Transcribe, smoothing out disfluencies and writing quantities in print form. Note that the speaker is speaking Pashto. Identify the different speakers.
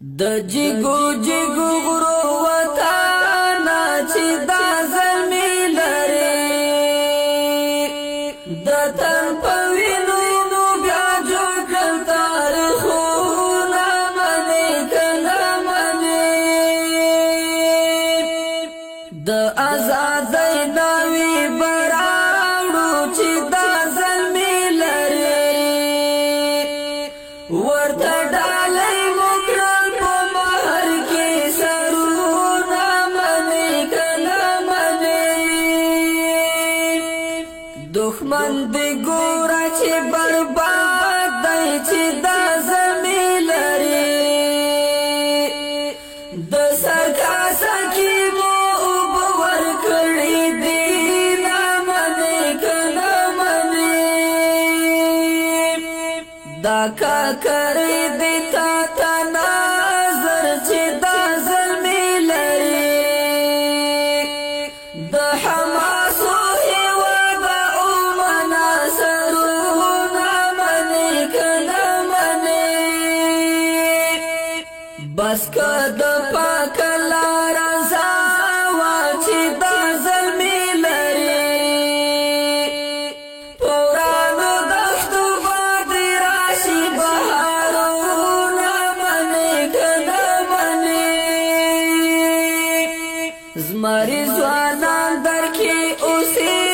Speaker 1: د جګو جګو غرو وطانا چې دا زلمی لري د تن په وینو مو بیا جوړ کړل تاریخونه منې کله منې د آزادۍ ناوې براوړو چې دا زلمی لري ورته ډالۍ دښمن دی ګوره چې برباد دی چې دا زمي لري د سرکاسه کې مو اوبه ورکړې دي نه منې که نه منې دا کاکرې دی تا ته نظر چې دا زمي لري د حماسو بس که د پاک لار زاوا چې دا زلمی لري پورانو دښتو باندې راشي بهارونه منې که نه منې زمري ځوانان درکې اوسي